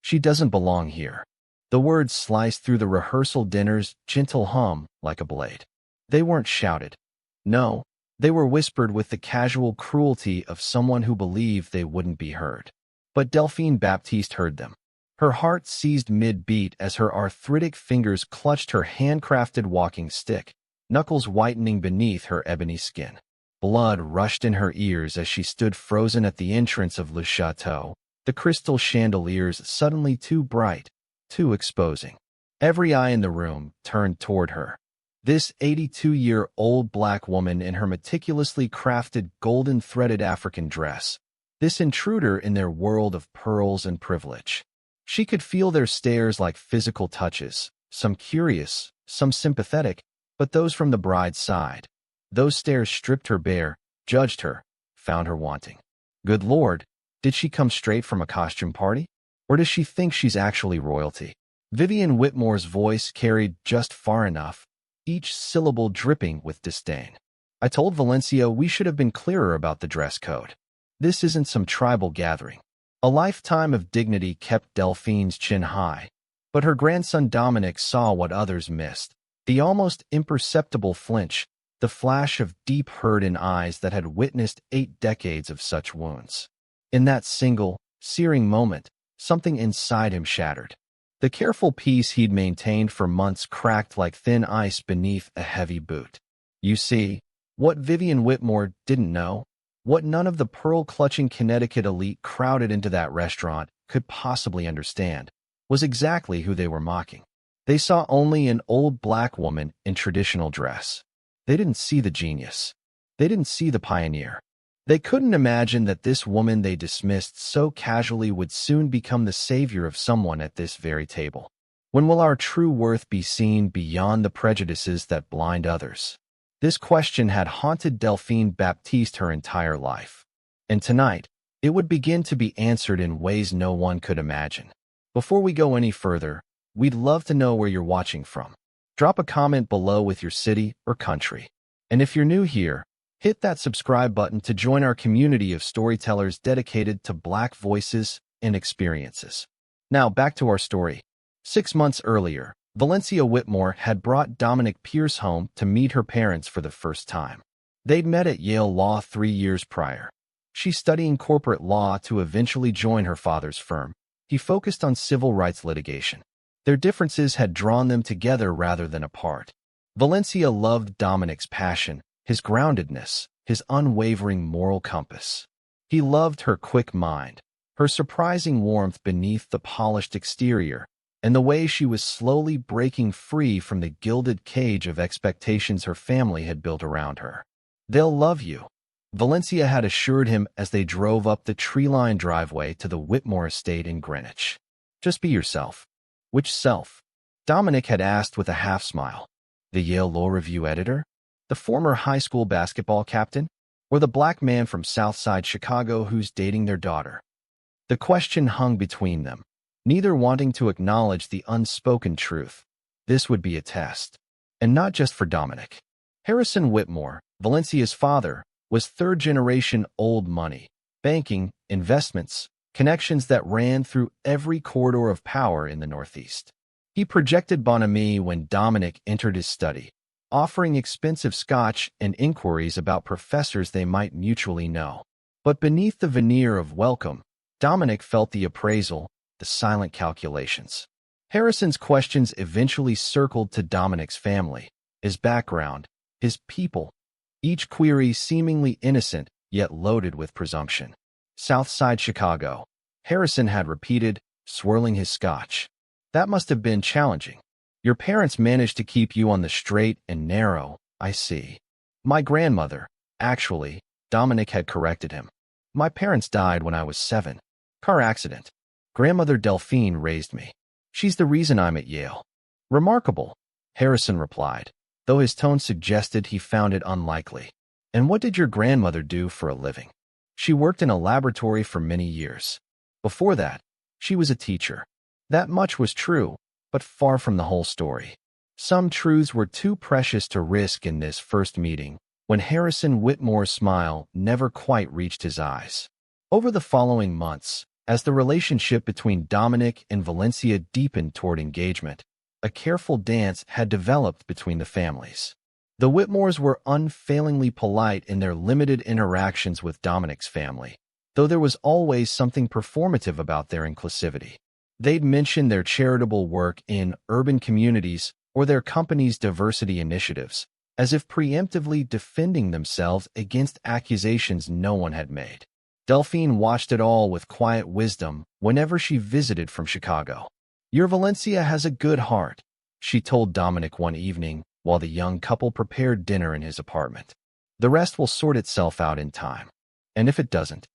She doesn't belong here. The words sliced through the rehearsal dinner's gentle hum like a blade. They weren't shouted. No, they were whispered with the casual cruelty of someone who believed they wouldn't be heard. But Delphine Baptiste heard them. Her heart seized mid-beat as her arthritic fingers clutched her handcrafted walking stick, knuckles whitening beneath her ebony skin. Blood rushed in her ears as she stood frozen at the entrance of Le Chateau, the crystal chandeliers suddenly too bright, too exposing. Every eye in the room turned toward her. This 82-year-old black woman in her meticulously crafted golden-threaded African dress. This intruder in their world of pearls and privilege. She could feel their stares like physical touches, some curious, some sympathetic, but those from the bride's side. Those stares stripped her bare, judged her, found her wanting. Good Lord, did she come straight from a costume party? Or does she think she's actually royalty? Vivian Whitmore's voice carried just far enough, each syllable dripping with disdain. I told Valencia we should have been clearer about the dress code. This isn't some tribal gathering. A lifetime of dignity kept Delphine's chin high, but her grandson Dominic saw what others missed. The almost imperceptible flinch, the flash of deep hurt in eyes that had witnessed 8 decades of such wounds. In that single, searing moment, something inside him shattered. The careful peace he'd maintained for months cracked like thin ice beneath a heavy boot. You see, what Vivian Whitmore didn't know, what none of the pearl-clutching Connecticut elite crowded into that restaurant could possibly understand, was exactly who they were mocking. They saw only an old black woman in traditional dress. They didn't see the genius. They didn't see the pioneer. They couldn't imagine that this woman they dismissed so casually would soon become the savior of someone at this very table. When will our true worth be seen beyond the prejudices that blind others? This question had haunted Delphine Baptiste her entire life. And tonight, it would begin to be answered in ways no one could imagine. Before we go any further, we'd love to know where you're watching from. Drop a comment below with your city or country. And if you're new here, hit that subscribe button to join our community of storytellers dedicated to Black voices and experiences. Now back to our story. 6 months earlier, Valencia Whitmore had brought Dominic Pierce home to meet her parents for the first time. They'd met at Yale Law 3 years prior. She studying corporate law to eventually join her father's firm. He focused on civil rights litigation. Their differences had drawn them together rather than apart. Valencia loved Dominic's passion, his groundedness, his unwavering moral compass. He loved her quick mind, her surprising warmth beneath the polished exterior, and the way she was slowly breaking free from the gilded cage of expectations her family had built around her. They'll love you, Valencia had assured him as they drove up the tree-lined driveway to the Whitmore estate in Greenwich. Just be yourself. Which self? Dominic had asked with a half-smile. The Yale Law Review editor? The former high school basketball captain? Or the black man from Southside Chicago who's dating their daughter? The question hung between them, neither wanting to acknowledge the unspoken truth. This would be a test. And not just for Dominic. Harrison Whitmore, Valencia's father, was third-generation old money, banking, investments, connections that ran through every corridor of power in the Northeast. He projected bonhomie when Dominic entered his study, offering expensive scotch and inquiries about professors they might mutually know. But beneath the veneer of welcome, Dominic felt the appraisal, the silent calculations. Harrison's questions eventually circled to Dominic's family, his background, his people, each query seemingly innocent yet loaded with presumption. Southside Chicago, Harrison had repeated, swirling his scotch. That must have been challenging. Your parents managed to keep you on the straight and narrow, I see. My grandmother, actually, Dominic had corrected him. My parents died when I was 7. Car accident. Grandmother Delphine raised me. She's the reason I'm at Yale. Remarkable, Harrison replied, though his tone suggested he found it unlikely. And what did your grandmother do for a living? She worked in a laboratory for many years. Before that, she was a teacher. That much was true, but far from the whole story. Some truths were too precious to risk in this first meeting, when Harrison Whitmore's smile never quite reached his eyes. Over the following months, As the relationship between Dominic and Valencia deepened toward engagement, a careful dance had developed between the families. The Whitmores were unfailingly polite in their limited interactions with Dominic's family, though there was always something performative about their inclusivity. They'd mention their charitable work in urban communities or their company's diversity initiatives, as if preemptively defending themselves against accusations no one had made. Delphine watched it all with quiet wisdom whenever she visited from Chicago. "Your Valencia has a good heart," she told Dominic one evening while the young couple prepared dinner in his apartment. "The rest will sort itself out in time." "And if it doesn't?"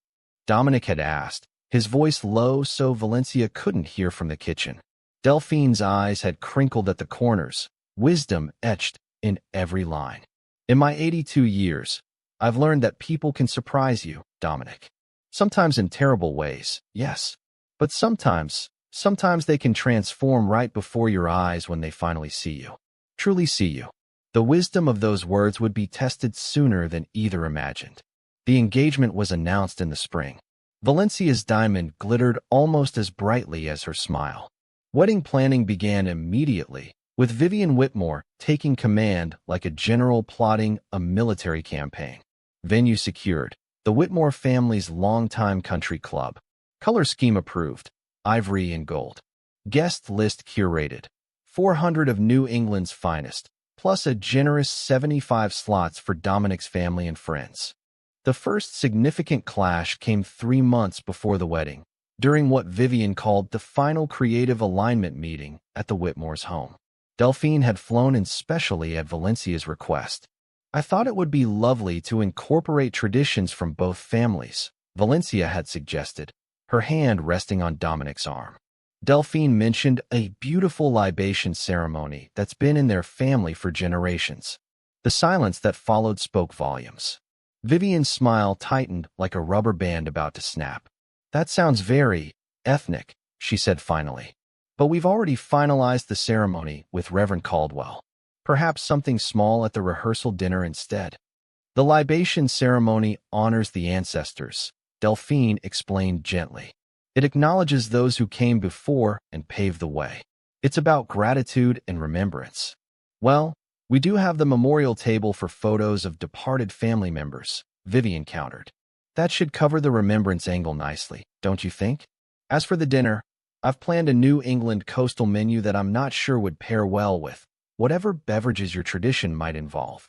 Dominic had asked, his voice low so Valencia couldn't hear from the kitchen. Delphine's eyes had crinkled at the corners, wisdom etched in every line. "In my 82 years, I've learned that people can surprise you, Dominic. Sometimes in terrible ways, yes. But sometimes they can transform right before your eyes when they finally see you. Truly see you." The wisdom of those words would be tested sooner than either imagined. The engagement was announced in the spring. Valencia's diamond glittered almost as brightly as her smile. Wedding planning began immediately, with Vivian Whitmore taking command like a general plotting a military campaign. Venue secured, the Whitmore family's longtime country club. Color scheme approved, ivory and gold. Guest list curated, 400 of New England's finest, plus a generous 75 slots for Dominic's family and friends. The first significant clash came 3 months before the wedding, during what Vivian called the final creative alignment meeting at the Whitmores' home. Delphine had flown in specially at Valencia's request. "I thought it would be lovely to incorporate traditions from both families," Valencia had suggested, her hand resting on Dominic's arm. Delphine mentioned a beautiful libation ceremony that's been in their family for generations. The silence that followed spoke volumes. Vivian's smile tightened like a rubber band about to snap. "That sounds very ethnic," she said finally. "But we've already finalized the ceremony with Reverend Caldwell. Perhaps something small at the rehearsal dinner instead." "The libation ceremony honors the ancestors," Delphine explained gently. "It acknowledges those who came before and paved the way. It's about gratitude and remembrance." "Well, we do have the memorial table for photos of departed family members," Vivian countered. "That should cover the remembrance angle nicely, don't you think? As for the dinner, I've planned a New England coastal menu that I'm not sure would pair well with whatever beverages your tradition might involve."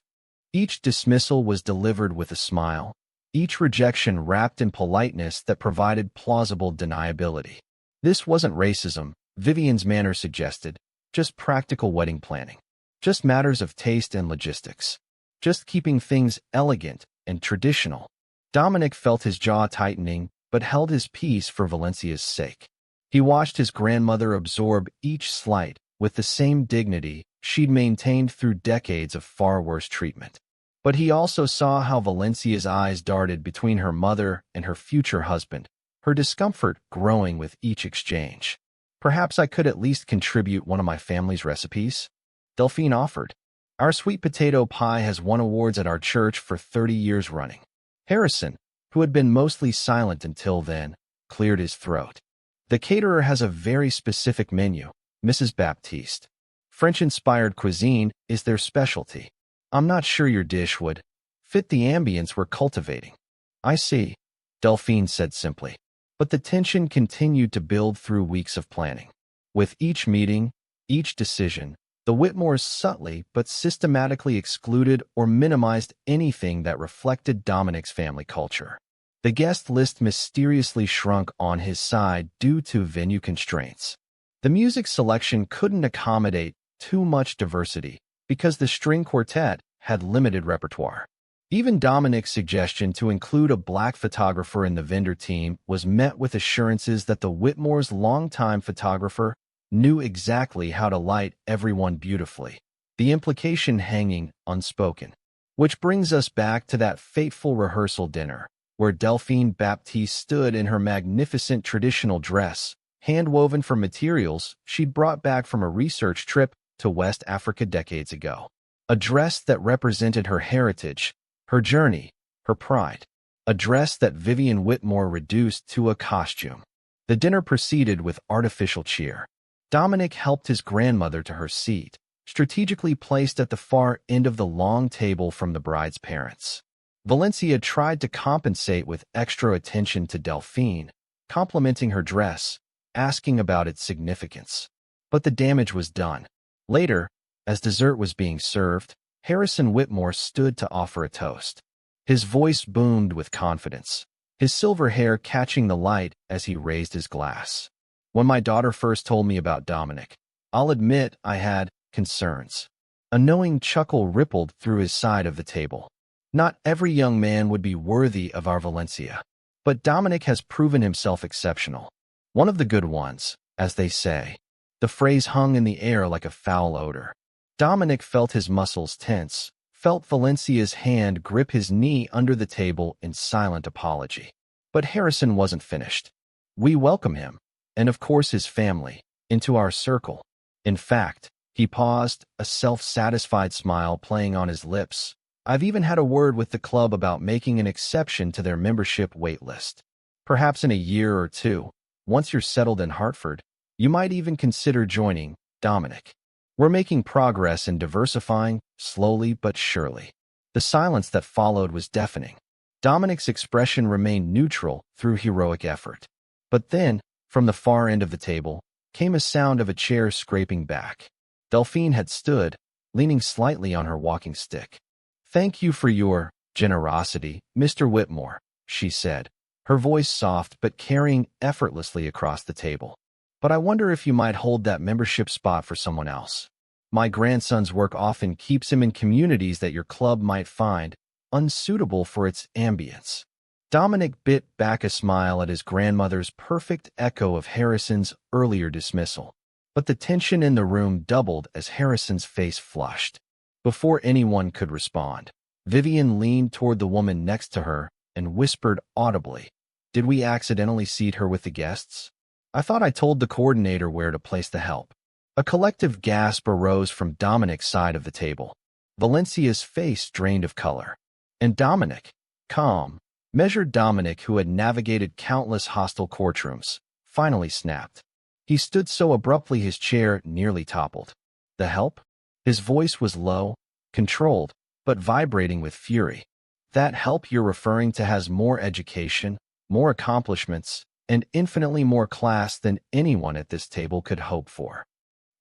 Each dismissal was delivered with a smile, each rejection wrapped in politeness that provided plausible deniability. This wasn't racism, Vivian's manner suggested, just practical wedding planning. Just matters of taste and logistics. Just keeping things elegant and traditional. Dominic felt his jaw tightening, but held his peace for Valencia's sake. He watched his grandmother absorb each slight with the same dignity she'd maintained through decades of far worse treatment. But he also saw how Valencia's eyes darted between her mother and her future husband, her discomfort growing with each exchange. "Perhaps I could at least contribute one of my family's recipes," Delphine offered. "Our sweet potato pie has won awards at our church for 30 years running." Harrison, who had been mostly silent until then, cleared his throat. "The caterer has a very specific menu, Mrs. Baptiste. French-inspired cuisine is their specialty. I'm not sure your dish would fit the ambience we're cultivating." "I see," Delphine said simply. But the tension continued to build through weeks of planning. With each meeting, each decision, the Whitmores subtly but systematically excluded or minimized anything that reflected Dominic's family culture. The guest list mysteriously shrunk on his side due to venue constraints. The music selection couldn't accommodate too much diversity because the string quartet had limited repertoire. Even Dominic's suggestion to include a black photographer in the vendor team was met with assurances that the Whitmores' longtime photographer knew exactly how to light everyone beautifully, the implication hanging unspoken. Which brings us back to that fateful rehearsal dinner, where Delphine Baptiste stood in her magnificent traditional dress, hand-woven from materials she'd brought back from a research trip to West Africa decades ago. A dress that represented her heritage, her journey, her pride. A dress that Vivian Whitmore reduced to a costume. The dinner proceeded with artificial cheer. Dominic helped his grandmother to her seat, strategically placed at the far end of the long table from the bride's parents. Valencia tried to compensate with extra attention to Delphine, complimenting her dress, asking about its significance. But the damage was done. Later, as dessert was being served, Harrison Whitmore stood to offer a toast. His voice boomed with confidence, his silver hair catching the light as he raised his glass. When my daughter first told me about Dominic, I'll admit I had concerns. A knowing chuckle rippled through his side of the table. Not every young man would be worthy of our Valencia, but Dominic has proven himself exceptional. One of the good ones, as they say. The phrase hung in the air like a foul odor. Dominic felt his muscles tense, felt Valencia's hand grip his knee under the table in silent apology. But Harrison wasn't finished. We welcome him, and of course his family, into our circle. In fact, he paused, a self-satisfied smile playing on his lips. I've even had a word with the club about making an exception to their membership wait list. Perhaps in a year or two, once you're settled in Hartford, you might even consider joining Dominic. We're making progress in diversifying, slowly but surely. The silence that followed was deafening. Dominic's expression remained neutral through heroic effort. But then, from the far end of the table, came a sound of a chair scraping back. Delphine had stood, leaning slightly on her walking stick. "Thank you for your generosity, Mr. Whitmore," she said, her voice soft but carrying effortlessly across the table. "But I wonder if you might hold that membership spot for someone else. My grandson's work often keeps him in communities that your club might find unsuitable for its ambience." Dominic bit back a smile at his grandmother's perfect echo of Harrison's earlier dismissal. But the tension in the room doubled as Harrison's face flushed. Before anyone could respond, Vivian leaned toward the woman next to her and whispered audibly, "Did we accidentally seat her with the guests? I thought I told the coordinator where to place the help." A collective gasp arose from Dominic's side of the table. Valencia's face drained of color. And Dominic, calm, measured Dominic, who had navigated countless hostile courtrooms, finally snapped. He stood so abruptly his chair nearly toppled. "The help?" His voice was low, controlled, but vibrating with fury. "That help you're referring to has more education, more accomplishments, and infinitely more class than anyone at this table could hope for."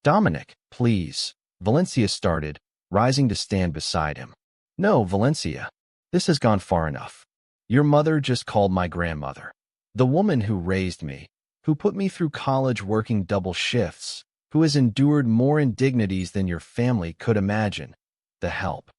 "Dominic, please," Valencia started, rising to stand beside him. "No, Valencia. This has gone far enough. Your mother just called my grandmother. The woman who raised me, who put me through college working double shifts, who has endured more indignities than your family could imagine. The help."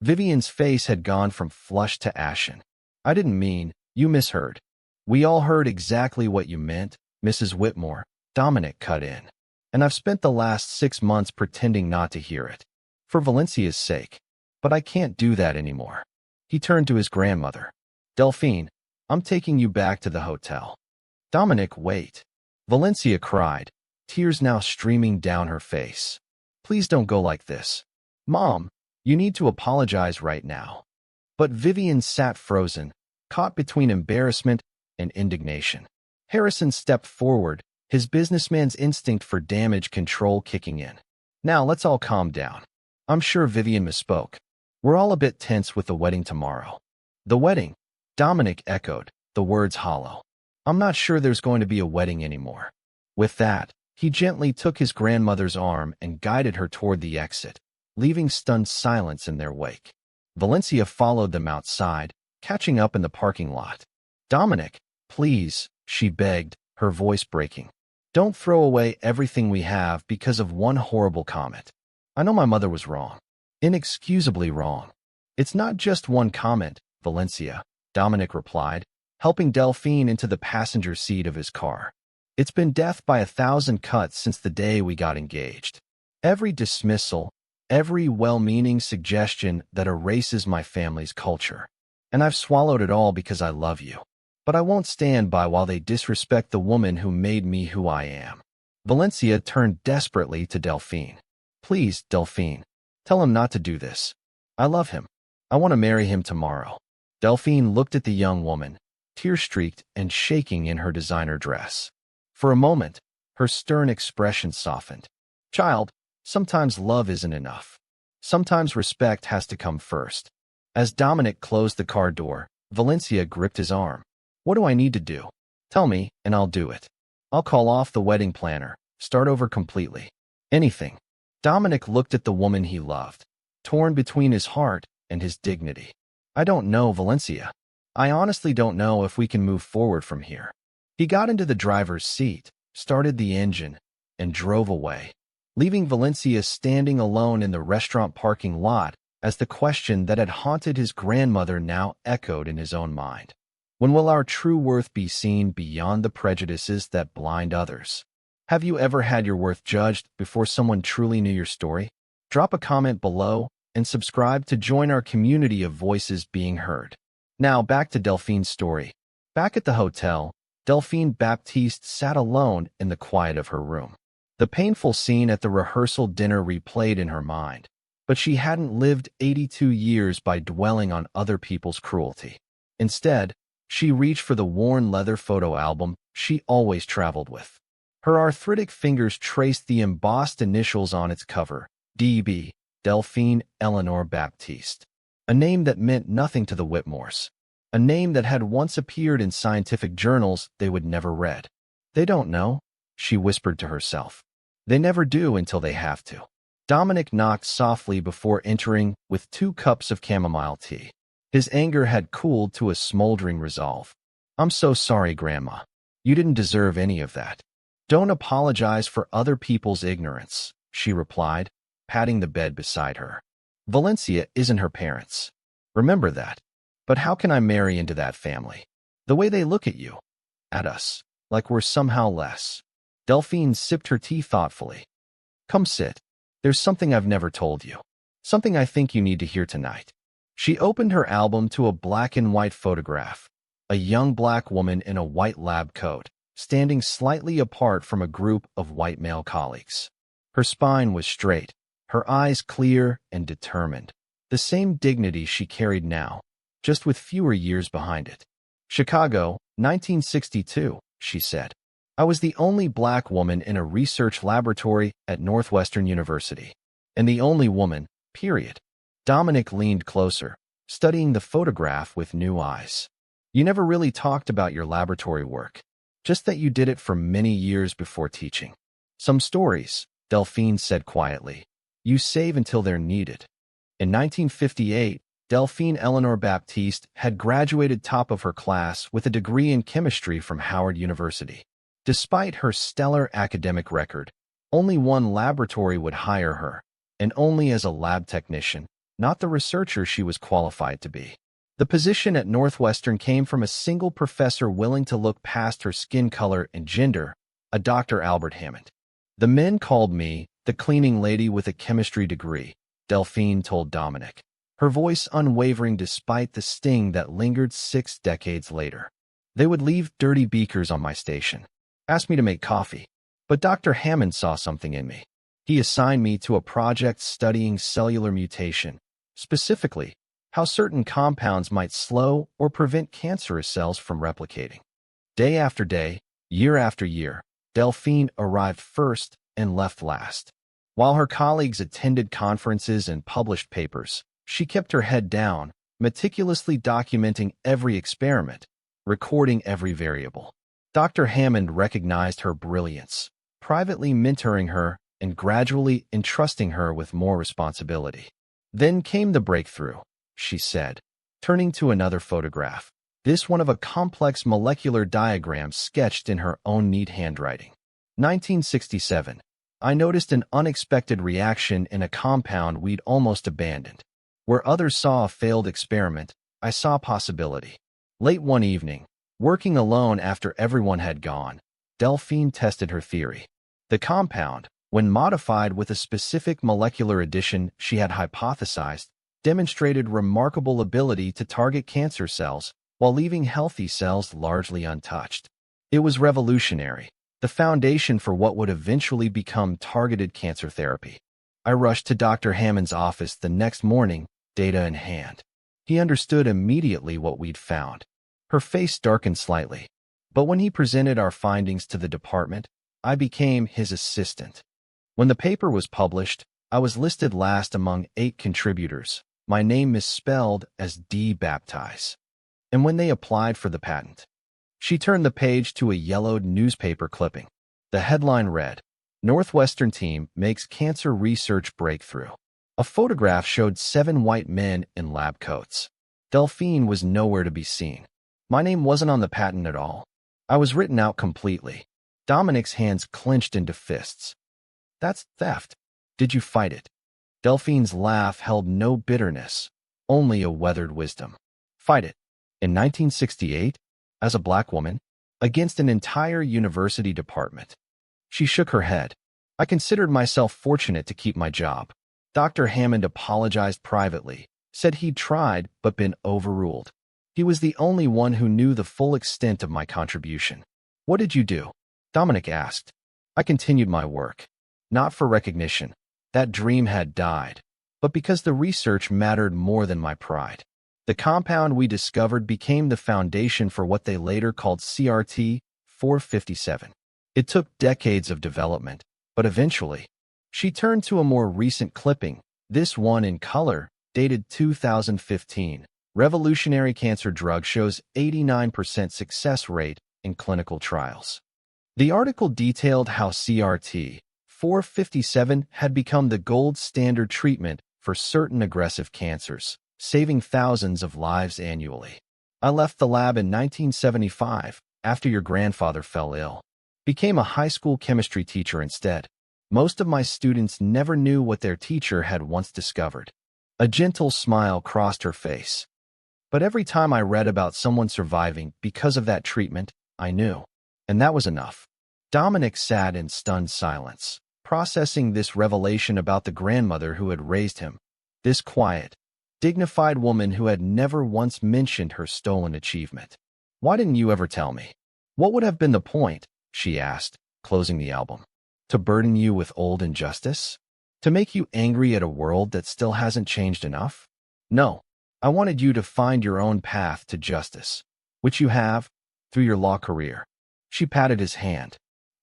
Vivian's face had gone from flushed to ashen. "I didn't mean, you misheard. We all heard exactly what you meant, Mrs. Whitmore," Dominic cut in. "And I've spent the last 6 months pretending not to hear it. For Valencia's sake. But I can't do that anymore." He turned to his grandmother. "Delphine, I'm taking you back to the hotel." "Dominic, wait." Valencia cried, tears now streaming down her face. "Please don't go like this. Mom, you need to apologize right now." But Vivian sat frozen, caught between embarrassment and indignation. Harrison stepped forward, his businessman's instinct for damage control kicking in. "Now let's all calm down. I'm sure Vivian misspoke. We're all a bit tense with the wedding tomorrow." "The wedding?" Dominic echoed, the words hollow. "I'm not sure there's going to be a wedding anymore." With that, he gently took his grandmother's arm and guided her toward the exit, leaving stunned silence in their wake. Valencia followed them outside, catching up in the parking lot. "Dominic, please," she begged, her voice breaking. "Don't throw away everything we have because of one horrible comment. I know my mother was wrong. Inexcusably wrong." "It's not just one comment, Valencia," Dominic replied, helping Delphine into the passenger seat of his car. "It's been death by 1,000 cuts since the day we got engaged. Every dismissal, every well-meaning suggestion that erases my family's culture. And I've swallowed it all because I love you. But I won't stand by while they disrespect the woman who made me who I am." Valencia turned desperately to Delphine. "Please, Delphine, tell him not to do this. I love him. I want to marry him tomorrow." Delphine looked at the young woman, tear-streaked and shaking in her designer dress. For a moment, her stern expression softened. Child, sometimes love isn't enough. Sometimes respect has to come first. As Dominic closed the car door, Valencia gripped his arm. What do I need to do? Tell me, and I'll do it. I'll call off the wedding planner, start over completely. Anything. Dominic looked at the woman he loved, torn between his heart and his dignity. I don't know, Valencia. I honestly don't know if we can move forward from here. He got into the driver's seat, started the engine, and drove away, leaving Valencia standing alone in the restaurant parking lot as the question that had haunted his grandmother now echoed in his own mind. When will our true worth be seen beyond the prejudices that blind others? Have you ever had your worth judged before someone truly knew your story? Drop a comment below and subscribe to join our community of voices being heard. Now back to Delphine's story. Back at the hotel, Delphine Baptiste sat alone in the quiet of her room. The painful scene at the rehearsal dinner replayed in her mind, but she hadn't lived 82 years by dwelling on other people's cruelty. Instead, she reached for the worn leather photo album she always traveled with. Her arthritic fingers traced the embossed initials on its cover, D.B., Delphine Eleanor Baptiste, a name that meant nothing to the Whitmores, a name that had once appeared in scientific journals they would never read. They don't know, she whispered to herself. They never do until they have to. Dominic knocked softly before entering with 2 cups of chamomile tea. His anger had cooled to a smoldering resolve. I'm so sorry, Grandma. You didn't deserve any of that. Don't apologize for other people's ignorance, she replied, patting the bed beside her. Valencia isn't her parents. Remember that. But how can I marry into that family? The way they look at you, at us, like we're somehow less. Delphine sipped her tea thoughtfully. Come sit. There's something I've never told you. Something I think you need to hear tonight. She opened her album to a black and white photograph. A young black woman in a white lab coat, standing slightly apart from a group of white male colleagues. Her spine was straight, her eyes clear and determined. The same dignity she carried now, just with fewer years behind it. Chicago, 1962, she said. I was the only black woman in a research laboratory at Northwestern University. And the only woman, period. Dominic leaned closer, studying the photograph with new eyes. You never really talked about your laboratory work, just that you did it for many years before teaching. Some stories, Delphine said quietly, you save until they're needed. In 1958, Delphine Eleanor Baptiste had graduated top of her class with a degree in chemistry from Howard University. Despite her stellar academic record, only one laboratory would hire her, and only as a lab technician, not the researcher she was qualified to be. The position at Northwestern came from a single professor willing to look past her skin color and gender, a Dr. Albert Hammond. The men called me the cleaning lady with a chemistry degree, Delphine told Dominic, her voice unwavering despite the sting that lingered 6 decades later. They would leave dirty beakers on my station, ask me to make coffee, but Dr. Hammond saw something in me. He assigned me to a project studying cellular mutation, specifically how certain compounds might slow or prevent cancerous cells from replicating. Day after day, year after year, Delphine arrived first and left last. While her colleagues attended conferences and published papers, she kept her head down, meticulously documenting every experiment, recording every variable. Dr. Hammond recognized her brilliance, privately mentoring her and gradually entrusting her with more responsibility. Then came the breakthrough, she said, turning to another photograph, this one of a complex molecular diagram sketched in her own neat handwriting. 1967. I noticed an unexpected reaction in a compound we'd almost abandoned. Where others saw a failed experiment, I saw possibility. Late one evening, working alone after everyone had gone, Delphine tested her theory. The compound, when modified with a specific molecular addition she had hypothesized, demonstrated remarkable ability to target cancer cells while leaving healthy cells largely untouched. It was revolutionary, the foundation for what would eventually become targeted cancer therapy. I rushed to Dr. Hammond's office the next morning, data in hand. He understood immediately what we'd found. Her face darkened slightly. But when he presented our findings to the department, I became his assistant. When the paper was published, I was listed last among 8 contributors, my name misspelled as D. Baptiste. And when they applied for the patent, she turned the page to a yellowed newspaper clipping. The headline read, Northwestern team makes cancer research breakthrough. A photograph showed 7 white men in lab coats. Delphine was nowhere to be seen. My name wasn't on the patent at all. I was written out completely. Dominic's hands clenched into fists. That's theft. Did you fight it? Delphine's laugh held no bitterness, only a weathered wisdom. Fight it. In 1968, as a black woman, against an entire university department. She shook her head. I considered myself fortunate to keep my job. Dr. Hammond apologized privately, said he'd tried but been overruled. He was the only one who knew the full extent of my contribution. What did you do? Dominic asked. I continued my work. Not for recognition. That dream had died. But because the research mattered more than my pride. The compound we discovered became the foundation for what they later called CRT 457. It took decades of development, but eventually, she turned to a more recent clipping, this one in color, dated 2015. Revolutionary cancer drug shows 89% success rate in clinical trials. The article detailed how CRT 457 had become the gold standard treatment for certain aggressive cancers, saving thousands of lives annually. I left the lab in 1975 after your grandfather fell ill. Became a high school chemistry teacher instead. Most of my students never knew what their teacher had once discovered. A gentle smile crossed her face. But every time I read about someone surviving because of that treatment, I knew. And that was enough. Dominic sat in stunned silence, processing this revelation about the grandmother who had raised him. This quiet, dignified woman who had never once mentioned her stolen achievement. Why didn't you ever tell me? What would have been the point? She asked, closing the album. To burden you with old injustice? To make you angry at a world that still hasn't changed enough? No, I wanted you to find your own path to justice, which you have, through your law career. She patted his hand.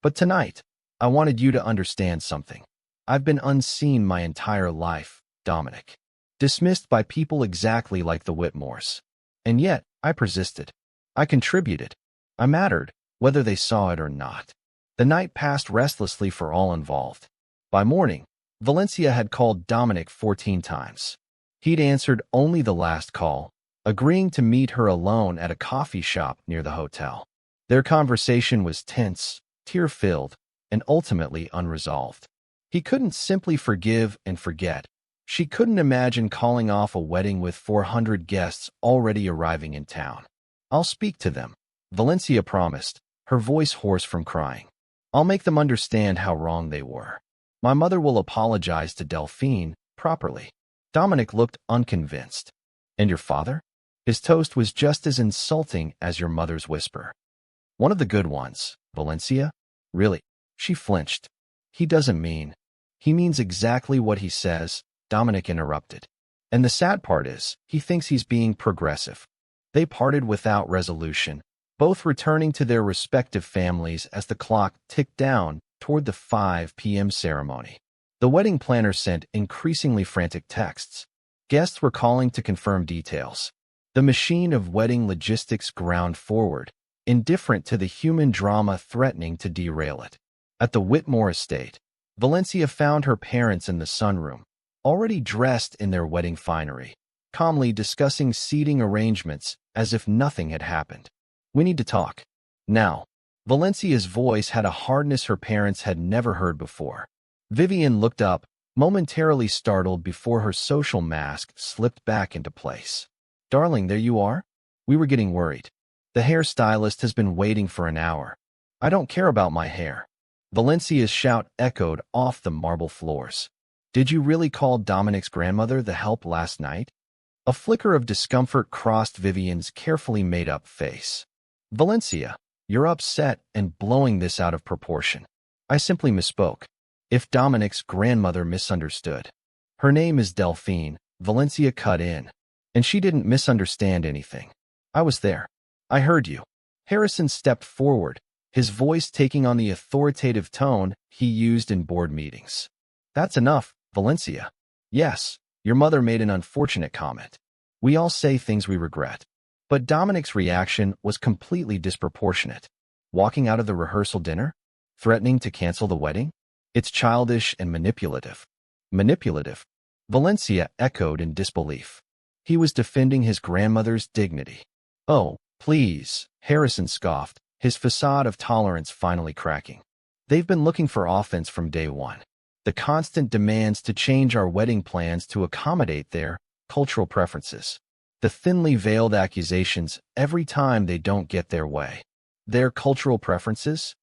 But tonight, I wanted you to understand something. I've been unseen my entire life, Dominic. Dismissed by people exactly like the Whitmores. And yet, I persisted. I contributed. I mattered, whether they saw it or not. The night passed restlessly for all involved. By morning, Valencia had called Dominic 14 times. He'd answered only the last call, agreeing to meet her alone at a coffee shop near the hotel. Their conversation was tense, tear-filled, and ultimately unresolved. He couldn't simply forgive and forget. She couldn't imagine calling off a wedding with 400 guests already arriving in town. I'll speak to them, Valencia promised, her voice hoarse from crying. I'll make them understand how wrong they were. My mother will apologize to Delphine properly. Dominic looked unconvinced. And your father? His toast was just as insulting as your mother's whisper. One of the good ones, Valencia? Really? She flinched. He doesn't mean. He means exactly what he says, Dominic interrupted. And the sad part is, he thinks he's being progressive. They parted without resolution, both returning to their respective families as the clock ticked down toward the 5 p.m. ceremony. The wedding planner sent increasingly frantic texts. Guests were calling to confirm details. The machine of wedding logistics ground forward, indifferent to the human drama threatening to derail it. At the Whitmore estate, Valencia found her parents in the sunroom, already dressed in their wedding finery, calmly discussing seating arrangements as if nothing had happened. We need to talk. Now. Valencia's voice had a hardness her parents had never heard before. Vivian looked up, momentarily startled before her social mask slipped back into place. Darling, there you are? We were getting worried. The hairstylist has been waiting for an hour. I don't care about my hair. Valencia's shout echoed off the marble floors. Did you really call Dominic's grandmother the help last night? A flicker of discomfort crossed Vivian's carefully made-up face. Valencia, you're upset and blowing this out of proportion. I simply misspoke. If Dominic's grandmother misunderstood. Her name is Delphine, Valencia cut in. And she didn't misunderstand anything. I was there. I heard you. Harrison stepped forward, his voice taking on the authoritative tone he used in board meetings. That's enough, Valencia. Yes, your mother made an unfortunate comment. We all say things we regret. But Dominic's reaction was completely disproportionate. Walking out of the rehearsal dinner? Threatening to cancel the wedding? It's childish and manipulative. Manipulative? Valencia echoed in disbelief. He was defending his grandmother's dignity. Oh, please, Harrison scoffed, his facade of tolerance finally cracking. They've been looking for offense from day one. The constant demands to change our wedding plans to accommodate their cultural preferences. The thinly veiled accusations every time they don't get their way. Their cultural preferences?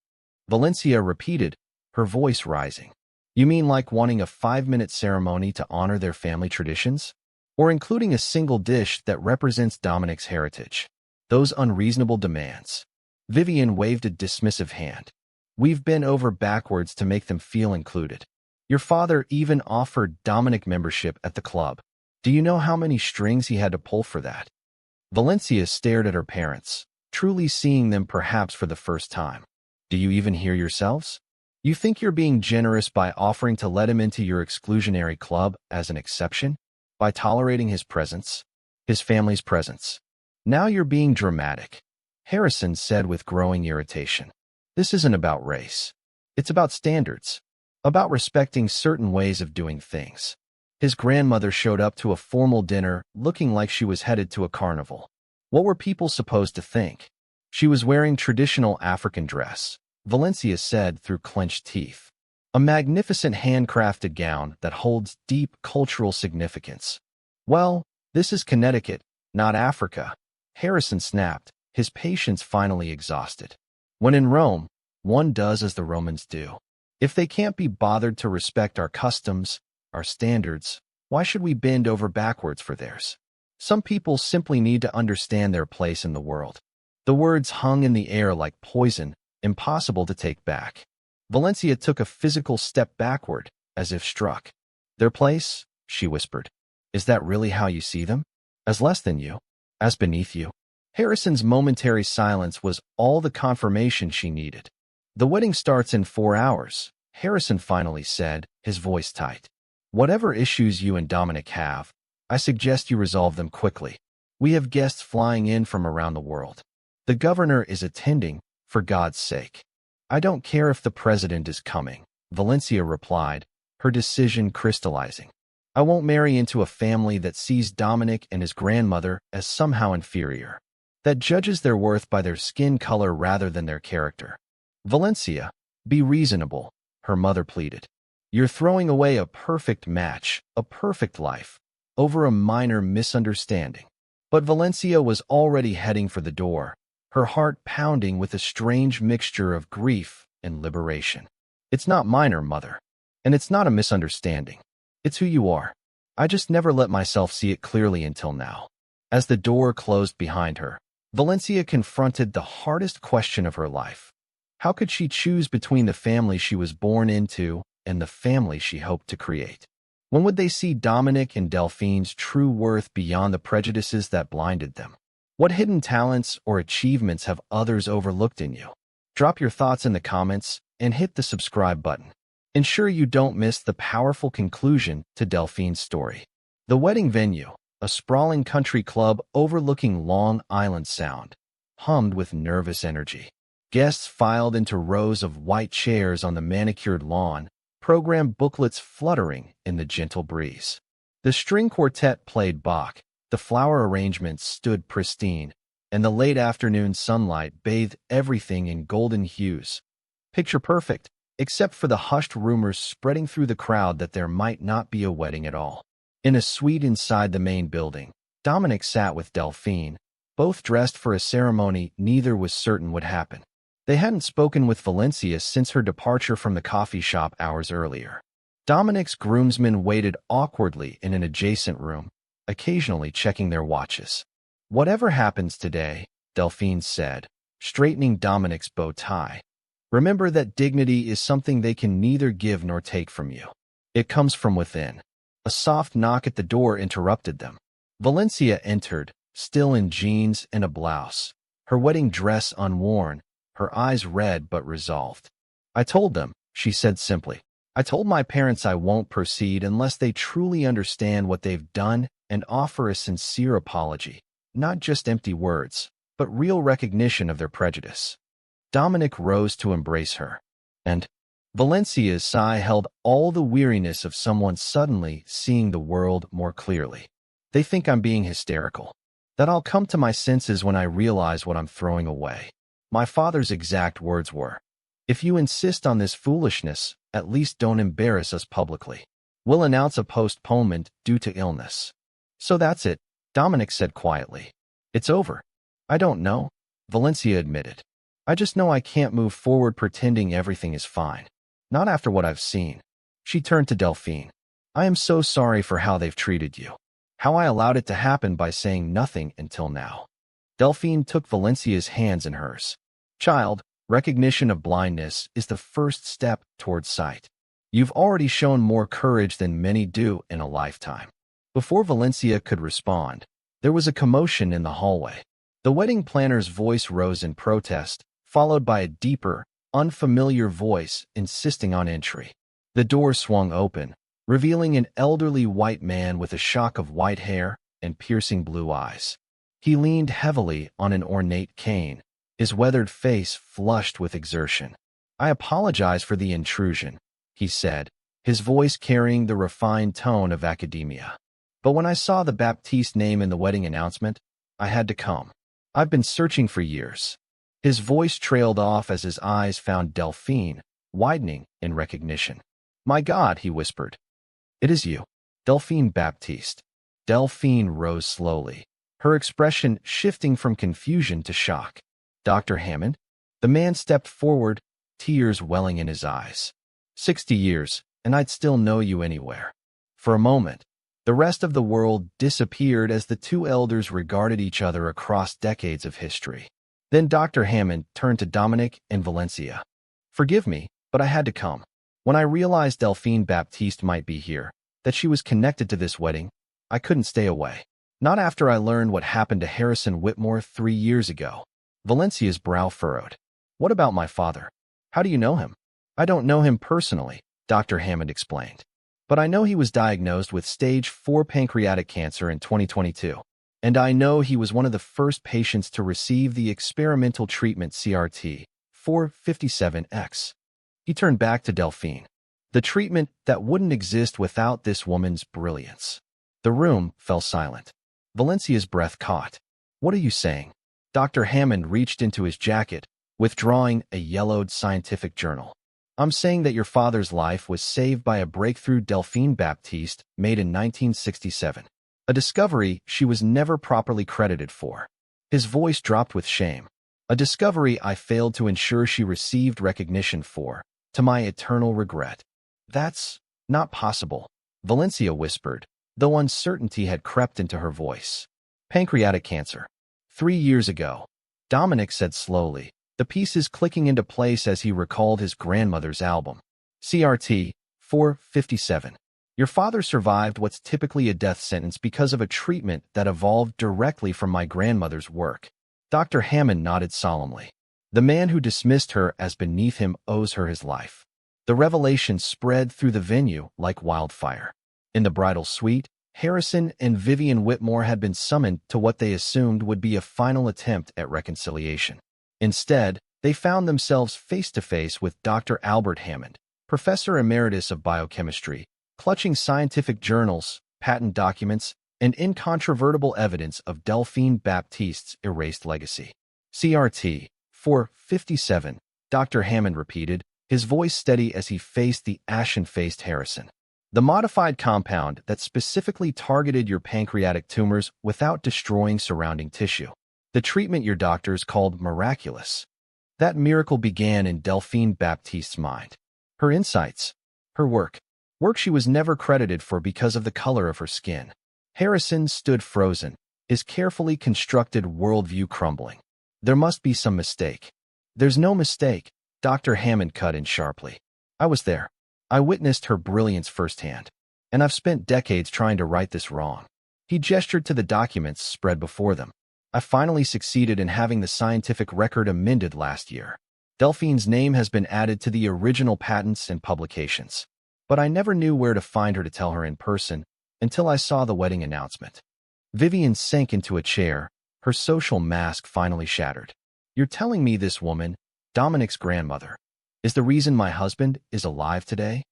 Valencia repeated, her voice rising. You mean like wanting a 5-minute ceremony to honor their family traditions? Or including a single dish that represents Dominic's heritage? Those unreasonable demands. Vivian waved a dismissive hand. We've been over backwards to make them feel included. Your father even offered Dominic membership at the club. Do you know how many strings he had to pull for that? Valencia stared at her parents, truly seeing them perhaps for the first time. Do you even hear yourselves? You think you're being generous by offering to let him into your exclusionary club as an exception? By tolerating his presence? His family's presence? Now you're being dramatic, Harrison said with growing irritation. This isn't about race. It's about standards. About respecting certain ways of doing things. His grandmother showed up to a formal dinner looking like she was headed to a carnival. What were people supposed to think? She was wearing traditional African dress, Valencia said through clenched teeth. A magnificent handcrafted gown that holds deep cultural significance. Well, this is Connecticut, not Africa, Harrison snapped, his patience finally exhausted. When in Rome, one does as the Romans do. If they can't be bothered to respect our customs, our standards, why should we bend over backwards for theirs? Some people simply need to understand their place in the world. The words hung in the air like poison, impossible to take back. Valencia took a physical step backward, as if struck. Their place, she whispered. Is that really how you see them? As less than you? As beneath you? Harrison's momentary silence was all the confirmation she needed. The wedding starts in 4 hours, Harrison finally said, his voice tight. Whatever issues you and Dominic have, I suggest you resolve them quickly. We have guests flying in from around the world. The governor is attending, for God's sake. I don't care if the president is coming, Valencia replied, her decision crystallizing. I won't marry into a family that sees Dominic and his grandmother as somehow inferior, that judges their worth by their skin color rather than their character. Valencia, be reasonable, her mother pleaded. You're throwing away a perfect match, a perfect life, over a minor misunderstanding. But Valencia was already heading for the door, her heart pounding with a strange mixture of grief and liberation. It's not minor, mother. And it's not a misunderstanding. It's who you are. I just never let myself see it clearly until now. As the door closed behind her, Valencia confronted the hardest question of her life. How could she choose between the family she was born into and the family she hoped to create? When would they see Dominic and Delphine's true worth beyond the prejudices that blinded them? What hidden talents or achievements have others overlooked in you? Drop your thoughts in the comments and hit the subscribe button. Ensure you don't miss the powerful conclusion to Delphine's story. The wedding venue, a sprawling country club overlooking Long Island Sound, hummed with nervous energy. Guests filed into rows of white chairs on the manicured lawn, program booklets fluttering in the gentle breeze. The string quartet played Bach, the flower arrangements stood pristine, and the late afternoon sunlight bathed everything in golden hues. Picture perfect, except for the hushed rumors spreading through the crowd that there might not be a wedding at all. In a suite inside the main building, Dominic sat with Delphine, both dressed for a ceremony neither was certain would happen. They hadn't spoken with Valencia since her departure from the coffee shop hours earlier. Dominic's groomsmen waited awkwardly in an adjacent room, occasionally checking their watches. Whatever happens today, Delphine said, straightening Dominic's bow tie. Remember that dignity is something they can neither give nor take from you. It comes from within. A soft knock at the door interrupted them. Valencia entered, still in jeans and a blouse. her wedding dress unworn, her eyes red but resolved. "I told them," she said simply. "I told my parents I won't proceed unless they truly understand what they've done and offer a sincere apology, not just empty words, but real recognition of their prejudice." Dominic rose to embrace her, and Valencia's sigh held all the weariness of someone suddenly seeing the world more clearly. "They think I'm being hysterical, that I'll come to my senses when I realize what I'm throwing away." My father's exact words were, "If you insist on this foolishness, at least don't embarrass us publicly. We'll announce a postponement due to illness." "So that's it," Dominic said quietly. "It's over." "I don't know," Valencia admitted. "I just know I can't move forward pretending everything is fine. Not after what I've seen." She turned to Delphine. "I am so sorry for how they've treated you. How I allowed it to happen by saying nothing until now." Delphine took Valencia's hands in hers. "Child, recognition of blindness is the first step towards sight. You've already shown more courage than many do in a lifetime." Before Valencia could respond, there was a commotion in the hallway. The wedding planner's voice rose in protest, followed by a deeper, unfamiliar voice insisting on entry. The door swung open, revealing an elderly white man with a shock of white hair and piercing blue eyes. He leaned heavily on an ornate cane, his weathered face flushed with exertion. "I apologize for the intrusion," he said, his voice carrying the refined tone of academia. "But when I saw the Baptiste name in the wedding announcement, I had to come. I've been searching for years." His voice trailed off as his eyes found Delphine, widening in recognition. "My God," he whispered. "It is you, Delphine Baptiste." Delphine rose slowly, her expression shifting from confusion to shock. "Dr. Hammond?" The man stepped forward, tears welling in his eyes. 60 years, and I'd still know you anywhere." For a moment, the rest of the world disappeared as the two elders regarded each other across decades of history. Then Dr. Hammond turned to Dominic and Valencia. "Forgive me, but I had to come. When I realized Delphine Baptiste might be here, that she was connected to this wedding, I couldn't stay away. Not after I learned what happened to Harrison Whitmore 3 years ago." Valencia's brow furrowed. "What about my father? How do you know him?" "I don't know him personally," Dr. Hammond explained. "But I know he was diagnosed with stage 4 pancreatic cancer in 2022. And I know he was one of the first patients to receive the experimental treatment CRT 457X. He turned back to Delphine. "The treatment that wouldn't exist without this woman's brilliance." The room fell silent. Valencia's breath caught. "What are you saying?" Dr. Hammond reached into his jacket, withdrawing a yellowed scientific journal. "I'm saying that your father's life was saved by a breakthrough Delphine Baptiste made in 1967. A discovery she was never properly credited for." His voice dropped with shame. "A discovery I failed to ensure she received recognition for, to my eternal regret." "That's not possible," Valencia whispered, though uncertainty had crept into her voice. "Pancreatic cancer. 3 years ago," Dominic said slowly, the pieces clicking into place as he recalled his grandmother's album. "CRT 457. Your father survived what's typically a death sentence because of a treatment that evolved directly from my grandmother's work." Dr. Hammond nodded solemnly. "The man who dismissed her as beneath him owes her his life." The revelation spread through the venue like wildfire. In the bridal suite, Harrison and Vivian Whitmore had been summoned to what they assumed would be a final attempt at reconciliation. Instead, they found themselves face-to-face with Dr. Albert Hammond, Professor Emeritus of Biochemistry, clutching scientific journals, patent documents, and incontrovertible evidence of Delphine Baptiste's erased legacy. "CRT 457, Dr. Hammond repeated, his voice steady as he faced the ashen-faced Harrison. "The modified compound that specifically targeted your pancreatic tumors without destroying surrounding tissue. The treatment your doctors called miraculous." That miracle began in Delphine Baptiste's mind. Her insights, her work she was never credited for because of the color of her skin. Harrison stood frozen, his carefully constructed worldview crumbling. "There must be some mistake." "There's no mistake," Dr. Hammond cut in sharply. "I was there. I witnessed her brilliance firsthand. And I've spent decades trying to right this wrong." He gestured to the documents spread before them. I finally succeeded in having the scientific record amended last year. Delphine's name has been added to the original patents and publications. But I never knew where to find her to tell her in person until I saw the wedding announcement. Vivian sank into a chair, her social mask finally shattered. You're telling me this woman, Dominic's grandmother, is the reason my husband is alive today?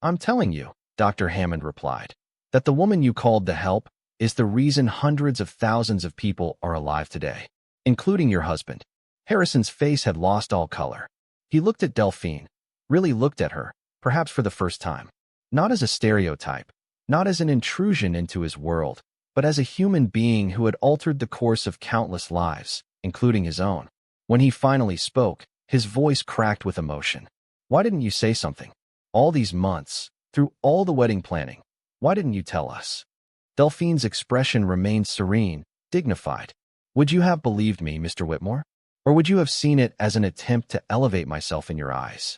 I'm telling you, Dr. Hammond replied, that the woman you called the help is the reason hundreds of thousands of people are alive today, including your husband. Harrison's face had lost all color. He looked at Delphine, really looked at her, perhaps for the first time. Not as a stereotype, not as an intrusion into his world, but as a human being who had altered the course of countless lives, including his own. When he finally spoke, his voice cracked with emotion. Why didn't you say something? All these months, through all the wedding planning, why didn't you tell us? Delphine's expression remained serene, dignified. Would you have believed me, Mr. Whitmore? Or would you have seen it as an attempt to elevate myself in your eyes?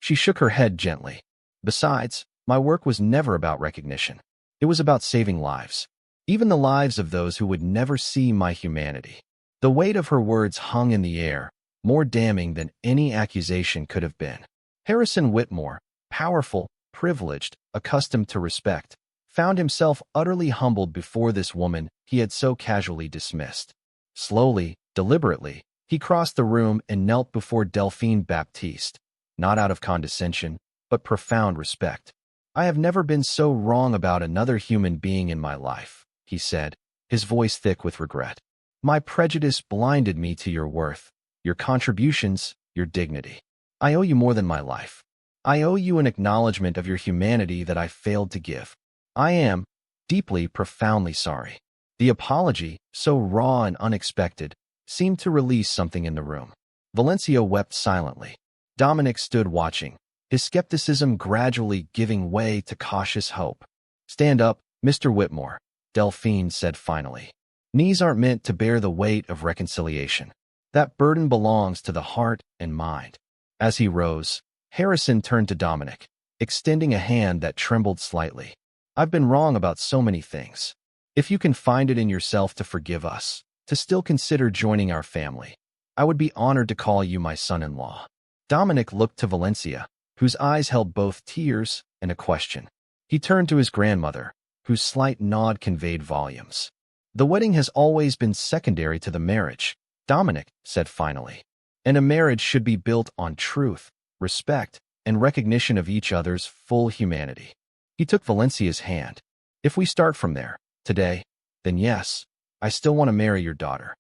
She shook her head gently. Besides, my work was never about recognition. It was about saving lives, even the lives of those who would never see my humanity. The weight of her words hung in the air, more damning than any accusation could have been. Harrison Whitmore, powerful, privileged, accustomed to respect, found himself utterly humbled before this woman he had so casually dismissed. Slowly, deliberately, he crossed the room and knelt before Delphine Baptiste, not out of condescension, but profound respect. I have never been so wrong about another human being in my life, he said, his voice thick with regret. My prejudice blinded me to your worth, your contributions, your dignity. I owe you more than my life. I owe you an acknowledgement of your humanity that I failed to give. I am deeply, profoundly sorry. The apology, so raw and unexpected, seemed to release something in the room. Valencia wept silently. Dominic stood watching, his skepticism gradually giving way to cautious hope. Stand up, Mr. Whitmore, Delphine said finally. Knees aren't meant to bear the weight of reconciliation. That burden belongs to the heart and mind. As he rose, Harrison turned to Dominic, extending a hand that trembled slightly. I've been wrong about so many things. If you can find it in yourself to forgive us, to still consider joining our family, I would be honored to call you my son-in-law. Dominic looked to Valencia, whose eyes held both tears and a question. He turned to his grandmother, whose slight nod conveyed volumes. The wedding has always been secondary to the marriage, Dominic said finally. And a marriage should be built on truth, respect, and recognition of each other's full humanity. He took Valencia's hand. If we start from there, today, then yes, I still want to marry your daughter.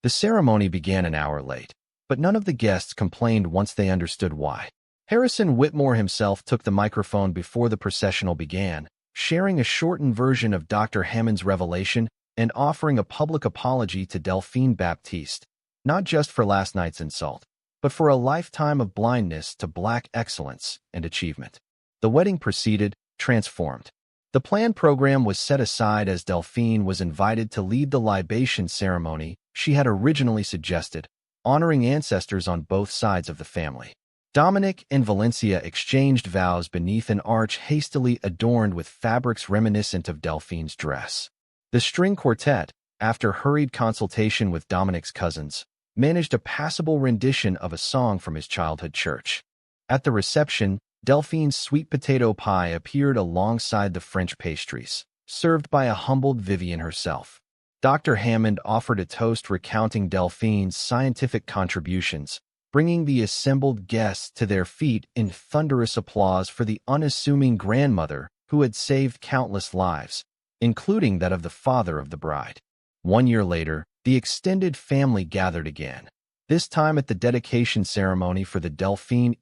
The ceremony began an hour late, but none of the guests complained once they understood why. Harrison Whitmore himself took the microphone before the processional began, sharing a shortened version of Dr. Hammond's revelation and offering a public apology to Delphine Baptiste, not just for last night's insult, but for a lifetime of blindness to Black excellence and achievement. The wedding proceeded, transformed. The planned program was set aside as Delphine was invited to lead the libation ceremony she had originally suggested, honoring ancestors on both sides of the family. Dominic and Valencia exchanged vows beneath an arch hastily adorned with fabrics reminiscent of Delphine's dress. The string quartet, after hurried consultation with Dominic's cousins, managed a passable rendition of a song from his childhood church. At the reception, Delphine's sweet potato pie appeared alongside the French pastries, served by a humbled Vivian herself. Dr. Hammond offered a toast recounting Delphine's scientific contributions, bringing the assembled guests to their feet in thunderous applause for the unassuming grandmother who had saved countless lives, including that of the father of the bride. 1 year later, the extended family gathered again, this time at the dedication ceremony for the Delphine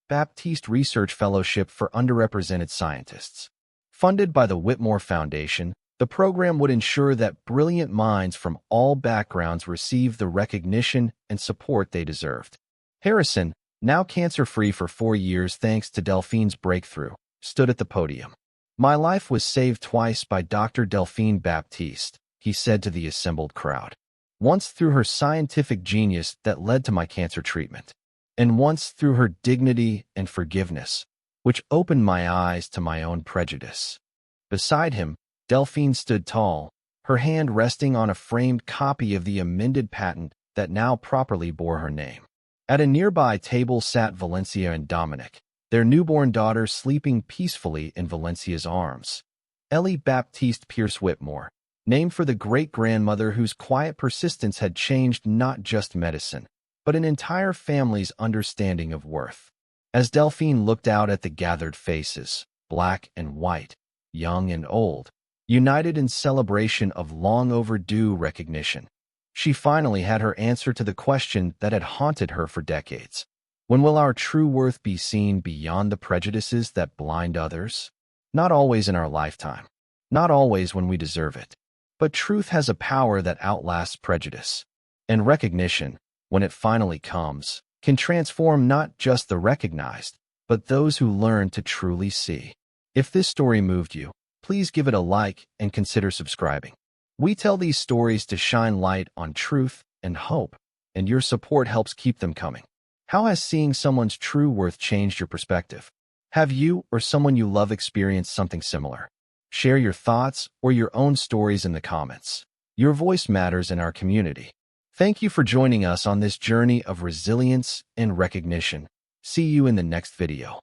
Baptiste Research Fellowship for Underrepresented Scientists. Funded by the Whitmore Foundation, the program would ensure that brilliant minds from all backgrounds receive the recognition and support they deserved. Harrison, now cancer-free for 4 years thanks to Delphine's breakthrough, stood at the podium. My life was saved twice by Dr. Delphine Baptiste, he said to the assembled crowd. Once through her scientific genius that led to my cancer treatment, and once through her dignity and forgiveness, which opened my eyes to my own prejudice. Beside him, Delphine stood tall, her hand resting on a framed copy of the amended patent that now properly bore her name. At a nearby table sat Valencia and Dominic, their newborn daughter sleeping peacefully in Valencia's arms. Ellie Baptiste Pierce Whitmore, named for the great-grandmother whose quiet persistence had changed not just medicine, but an entire family's understanding of worth. As Delphine looked out at the gathered faces, black and white, young and old, united in celebration of long-overdue recognition, she finally had her answer to the question that had haunted her for decades. When will our true worth be seen beyond the prejudices that blind others? Not always in our lifetime. Not always when we deserve it. But truth has a power that outlasts prejudice. And recognition, when it finally comes, can transform not just the recognized, but those who learn to truly see. If this story moved you, please give it a like and consider subscribing. We tell these stories to shine light on truth and hope, and your support helps keep them coming. How has seeing someone's true worth changed your perspective? Have you or someone you love experienced something similar? Share your thoughts or your own stories in the comments. Your voice matters in our community. Thank you for joining us on this journey of resilience and recognition. See you in the next video.